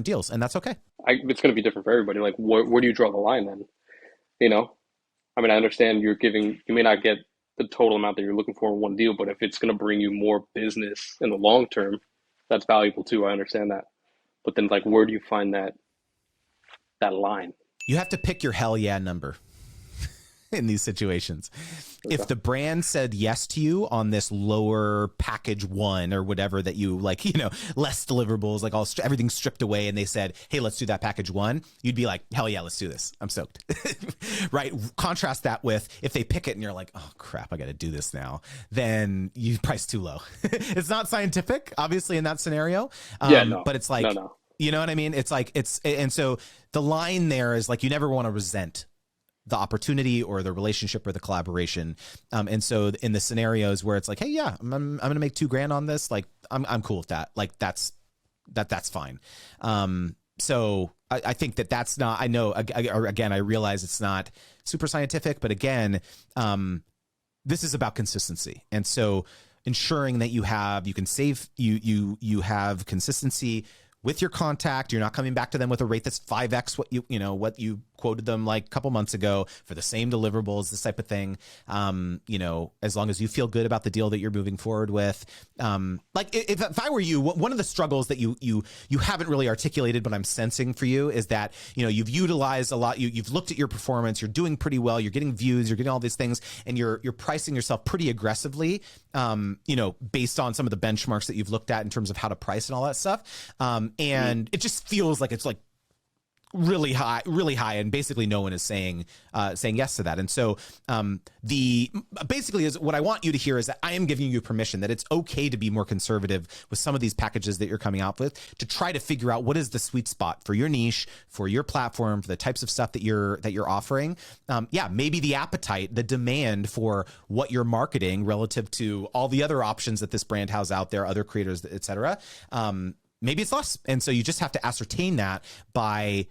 deals. And that's okay. It's going to be different for everybody. Like where do you draw the line then? I mean, I understand you may not get the total amount that you're looking for in one deal, but if it's going to bring you more business in the long term, that's valuable too. I understand that. But then, like, where do you find that line? You have to pick your hell yeah number in these situations. Okay. If the brand said yes to you on this lower package one or whatever that you like, less deliverables, like everything's stripped away, and they said, hey, let's do that package one, you'd be like, hell yeah, let's do this. I'm stoked. Right? Contrast that with if they pick it and you're like, oh crap, I got to do this now, then you price too low. It's not scientific, obviously, in that scenario. No. But it's like, No. you know what I mean? It's like, and so the line there is like, you never want to resent the opportunity or the relationship or the collaboration. And so in the scenarios where it's like, hey, yeah, I'm going to make $2,000 on this. Like, I'm cool with that. Like that's fine. So I think that's not, I know, again, I realize it's not super scientific, but again, this is about consistency. And so ensuring that you have consistency with your contact. You're not coming back to them with a rate that's 5x what you quoted them like a couple months ago for the same deliverables, this type of thing. As long as you feel good about the deal that you're moving forward with. Like if I were you, one of the struggles that you haven't really articulated, but I'm sensing for you is that, you've utilized a lot. You've looked at your performance. You're doing pretty well. You're getting views. You're getting all these things, and you're pricing yourself pretty aggressively. Based on some of the benchmarks that you've looked at in terms of how to price and all that stuff. And it just feels like it's like really high, and basically no one is saying yes to that. And so basically is what I want you to hear is that I am giving you permission that it's okay to be more conservative with some of these packages that you're coming out with, to try to figure out what is the sweet spot for your niche, for your platform, for the types of stuff that you're offering. Maybe the appetite, the demand for what you're marketing relative to all the other options that this brand has out there, other creators, et cetera. Maybe it's less. And so you just have to ascertain that by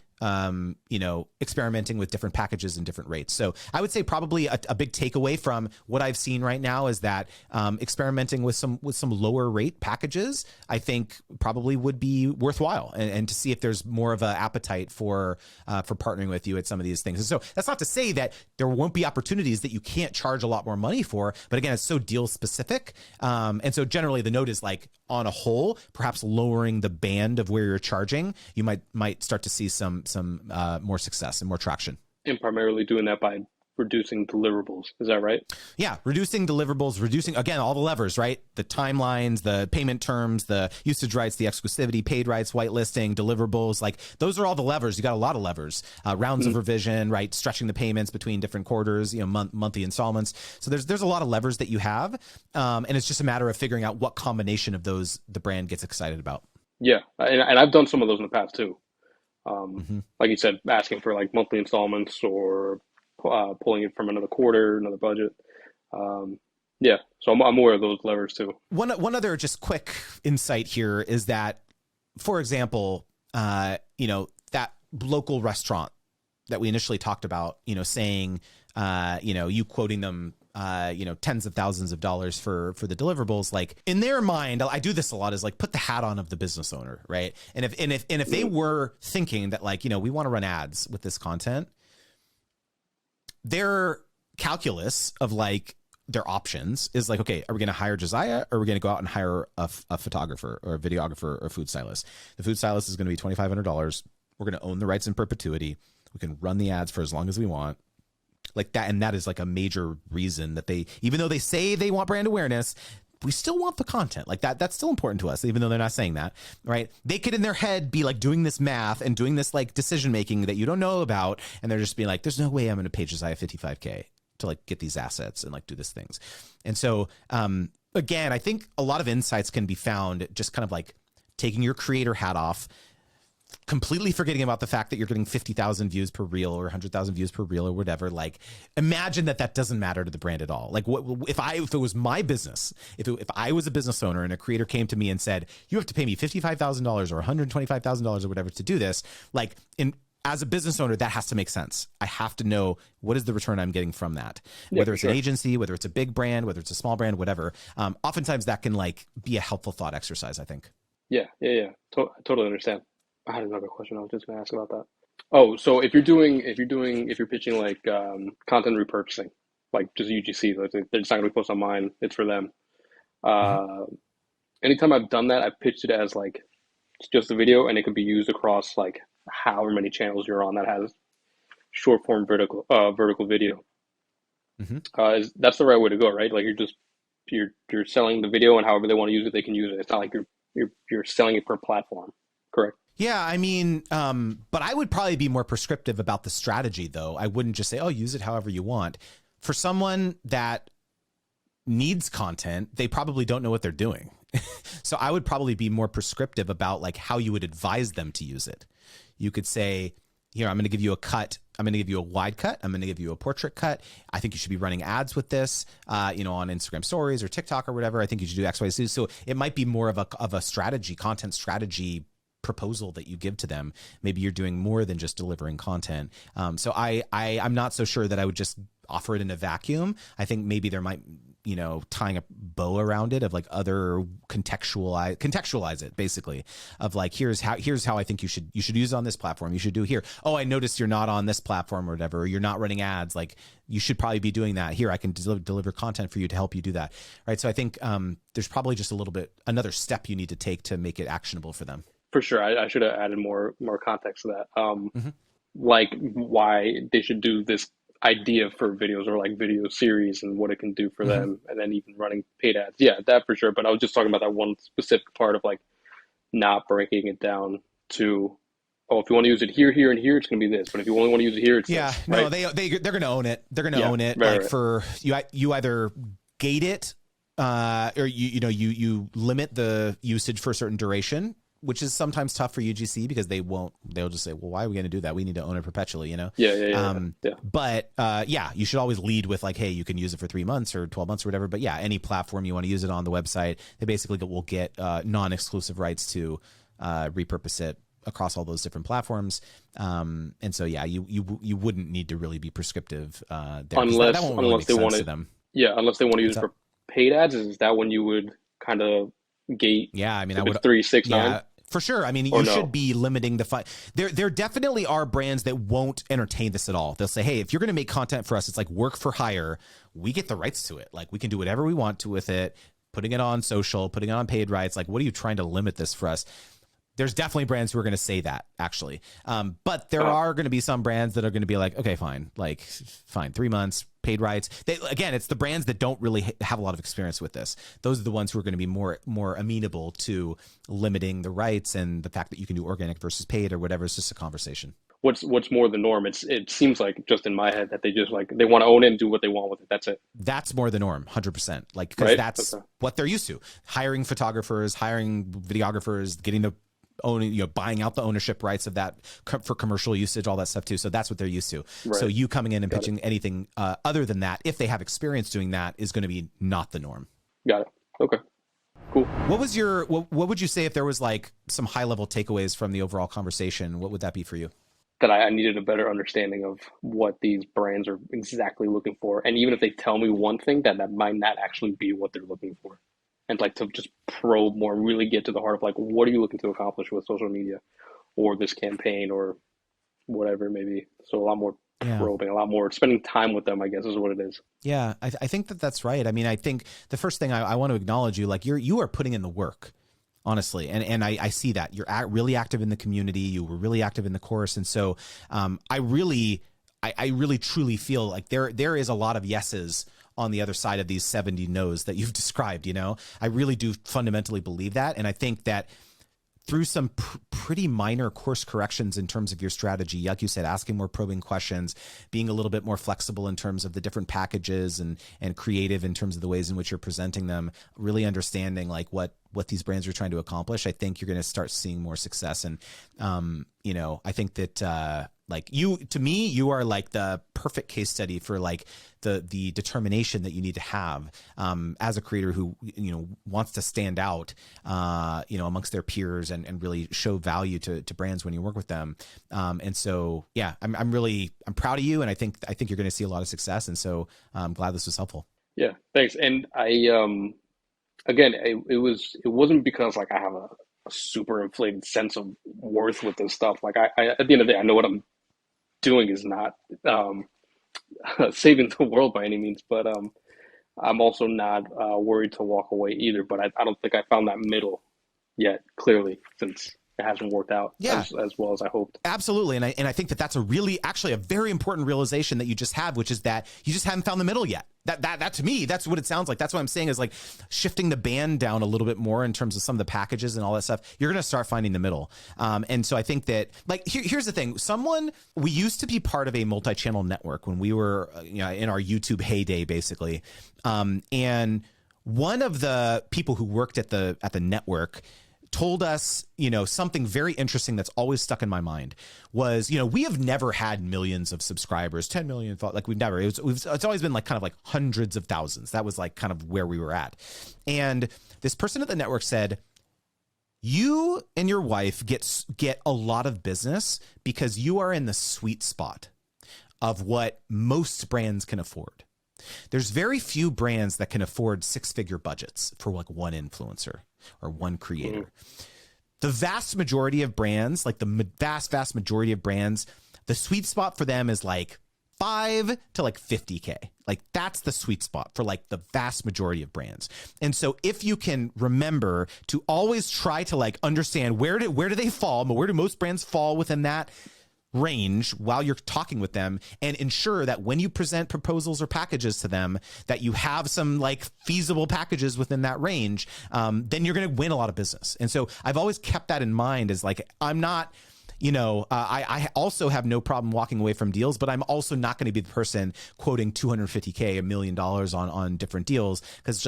experimenting with different packages and different rates. So I would say probably a big takeaway from what I've seen right now is that experimenting with some lower rate packages, I think probably would be worthwhile, and to see if there's more of an appetite for partnering with you at some of these things. And so that's not to say that there won't be opportunities that you can't charge a lot more money for, but again, it's so deal specific. And so generally the note is like, on a whole, perhaps lowering the band of where you're charging, you might start to see some more success and more traction. And primarily doing that by reducing deliverables. Is that right? Yeah, reducing deliverables, reducing, again, all the levers, right? The timelines, the payment terms, the usage rights, the exclusivity, paid rights, whitelisting, deliverables, like those are all the levers. You got a lot of levers, rounds of revision, right? Stretching the payments between different quarters, monthly installments. So there's a lot of levers that you have. And it's just a matter of figuring out what combination of those the brand gets excited about. Yeah. And I've done some of those in the past too. Like you said, asking for like monthly installments or pulling it from another quarter, another budget. So I'm aware of those levers too. One other just quick insight here is that, for example, that local restaurant that we initially talked about, saying, you quoting them, tens of thousands of dollars for the deliverables, like in their mind, I do this a lot, is like put the hat on of the business owner, right? And if they were thinking that like, we want to run ads with this content, their calculus of like their options is like, okay, are we going to hire Josiah, or are we going to go out and hire a photographer or a videographer or a food stylist? The food stylist is going to be $2,500. We're going to own the rights in perpetuity. We can run the ads for as long as we want. Like that. And that is like a major reason that even though they say they want brand awareness, we still want the content. Like that's still important to us, even though they're not saying that, right? They could in their head be like doing this math and doing this like decision making that you don't know about, and they're just being like, there's no way I'm going to pay Josiah $55K to like get these assets and like do these things. And so again, I think a lot of insights can be found just kind of like taking your creator hat off, completely forgetting about the fact that you're getting 50,000 views per reel or 100,000 views per reel or whatever. Like, imagine that doesn't matter to the brand at all. Like, if it was my business, if I was a business owner and a creator came to me and said, you have to pay me $55,000 or $125,000 or whatever to do this, like as a business owner, that has to make sense. I have to know what is the return I'm getting from that, whether it's an agency, whether it's a big brand, whether it's a small brand, whatever. Oftentimes that can like be a helpful thought exercise, I think. Yeah. I totally understand. I had another question I was just going to ask about that. Oh, so if you're pitching like content repurposing, like just UGC, like they're just not gonna be posted on mine. It's for them. Mhm. Uh, Anytime I've done that, I've pitched it as like it's just a video, and it could be used across like however many channels you're on that has short form vertical video. Mhm. That's the right way to go, right? Like you're selling the video, and however they want to use it, they can use it. It's not like you're selling it per platform, correct? Yeah, I mean, but I would probably be more prescriptive about the strategy, though. I wouldn't just say, "Oh, use it however you want." For someone that needs content, they probably don't know what they're doing. So I would probably be more prescriptive about like how you would advise them to use it. You could say, here, I'm going to give you a cut. I'm going to give you a wide cut. I'm going to give you a portrait cut. I think you should be running ads with this, on Instagram stories or TikTok or whatever. I think you should do X, Y, Z. So it might be more of a strategy, content strategy proposal that you give to them. Maybe you're doing more than just delivering content. So I'm not so sure that I would just offer it in a vacuum. I think maybe there might, tying a bow around it of like other contextualize it basically of like, here's how I think you should use it on this platform. You should do here. Oh, I noticed you're not on this platform or whatever. Or you're not running ads. Like you should probably be doing that. Here, I can deliver content for you to help you do that. Right. So I think there's probably just another step you need to take to make it actionable for them. For sure. I should have added more context to that. Mhm. Like why they should do this idea for videos or like video series and what it can do for Mhm. them, and then even running paid ads. Yeah, that for sure. But I was just talking about that one specific part of like not breaking it down to, oh, if you want to use it here, here, and here, it's going to be this. But if you only want to use it here, it's Yeah, this, no, right? they're going to own it. They're going to Yeah, own it. right, Like right. for you either gate it, or you limit the usage for a certain duration, which is sometimes tough for UGC because they'll just say, well, why are we going to do that? We need to own it perpetually. Yeah, yeah, yeah, yeah. But yeah, you should always lead with like, hey, you can use it for 3 months or 12 months or whatever. But yeah, any platform you want to use it on the website, they basically will get non-exclusive rights to repurpose it across all those different platforms. And so, yeah, you wouldn't need to really be prescriptive there because that Unless won't really unless make they want sense to to, them. yeah, unless they want to use What's it up? for paid ads. Is that when you would kind of gate Yeah, I mean, I if it's would. 3, 6, 9 Yeah, for sure. I mean, or you should no? be limiting the fun. There definitely are brands that won't entertain this at all. They'll say, hey, if you're going to make content for us, it's like work for hire. We get the rights to it. Like we can do whatever we want to with it. Putting it on social, putting it on paid rights. Like, what are you trying to limit this for us? There's definitely brands who are going to say that actually. But there Uh, are going to be some brands that are going to be like, okay, fine, like fine, 3 months paid rights. Again, it's the brands that don't really have a lot of experience with this. Those are the ones who are going to be more amenable to limiting the rights and the fact that you can do organic versus paid or whatever. It's just a conversation. what's more the norm? It seems like just in my head that they just like they want to own it and do what they want with it. That's it, That's more the norm, 100%. Like, because right? that's Okay. what they're used to. Hiring photographers, hiring videographers, getting the owning, buying out the ownership rights of that for commercial usage, all that stuff too. So that's what they're used to. So Right. you coming in and Got it. pitching anything other than that, if they have experience doing that, is going to be not the norm. Got it. Okay. Cool. What would you say if there was like some high level takeaways from the overall conversation? What would that be for you? That I needed a better understanding of what these brands are exactly looking for, and even if they tell me one thing, that might not actually be what they're looking for, and like to just probe more, really get to the heart of like what are you looking to accomplish with social media, or this campaign, or whatever it may be. So a lot more Yeah. probing, a lot more spending time with them, I guess is what it is. Yeah, I think that that's right. I mean, I think the first thing I want to acknowledge you, like you are putting in the work, honestly, and I see that you're really active in the community. You were really active in the course, and so I really truly feel like there is a lot of yeses on the other side of these 70 no's that you've described. I really do fundamentally believe that, and I think that through some pretty minor course corrections in terms of your strategy, like you said, asking more probing questions, being a little bit more flexible in terms of the different packages and creative in terms of the ways in which you're presenting them, really understanding like what these brands are trying to accomplish, I think you're going to start seeing more success. And, I think that, like to me, you are like the perfect case study for like the determination that you need to have as a creator who, wants to stand out, amongst their peers and really show value to brands when you work with them. And so, yeah, I'm proud of you. And I think you're going to see a lot of success. And so I'm glad this was helpful. Yeah, thanks. And I again, it wasn't because like I have a super inflated sense of worth with this stuff. Like I at the end of the day, I know what I'm doing is not saving the world by any means, but I'm also not worried to walk away either. But I don't think I found that middle yet, clearly, since it hasn't worked out Yeah. as well as I hoped. Absolutely. And I think that that's a really, actually a very important realization that you just have, which is that you just haven't found the middle yet. That to me, that's what it sounds like. That's what I'm saying is like shifting the band down a little bit more in terms of some of the packages and all that stuff. You're going to start finding the middle. And so I think that like, here's the thing. We used to be part of a multi-channel network when we were, in our YouTube heyday, basically. And one of the people who worked at the network told us, something very interesting that's always stuck in my mind was, we have never had millions of subscribers, 10 million, like we've never, it's always been like kind of like hundreds of thousands. That was like kind of where we were at. And this person at the network said, you and your wife get a lot of business because you are in the sweet spot of what most brands can afford. There's very few brands that can afford 6-figure budgets for like one influencer or one creator. The vast majority of brands, like the vast majority of brands, the sweet spot for them is like 5 to like 50K. Like that's the sweet spot for like the vast majority of brands. And so if you can remember to always try to like understand where do they fall, where do most brands fall within that range while you're talking with them, and ensure that when you present proposals or packages to them that you have some like feasible packages within that range, then you're going to win a lot of business. And so I've always kept that in mind as like, I'm not, I also have no problem walking away from deals, but I'm also not going to be the person quoting 250K, $1 million on different deals. Cause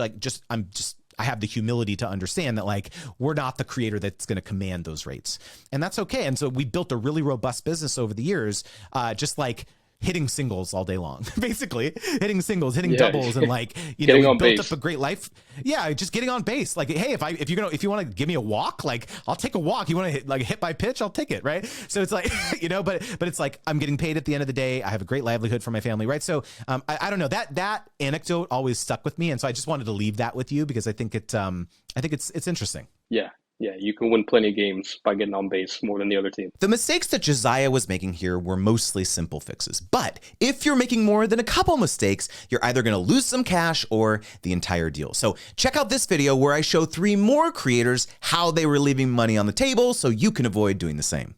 I have the humility to understand that like we're not the creator that's going to command those rates, and that's okay. And so we built a really robust business over the years, just like hitting singles all day long, basically hitting singles, hitting doubles, and like, we built base. up a great life. Yeah. Just getting on base. Like, hey, if you want to give me a walk, like I'll take a walk. You want to hit by pitch, I'll take it. Right. So it's like, but it's like, I'm getting paid at the end of the day. I have a great livelihood for my family. Right. So, I don't know, that anecdote always stuck with me. And so I just wanted to leave that with you because I think it's interesting. Yeah. Yeah, you can win plenty of games by getting on base more than the other team. The mistakes that Josiah was making here were mostly simple fixes. But if you're making more than a couple mistakes, you're either going to lose some cash or the entire deal. So check out this video where I show 3 more creators how they were leaving money on the table so you can avoid doing the same.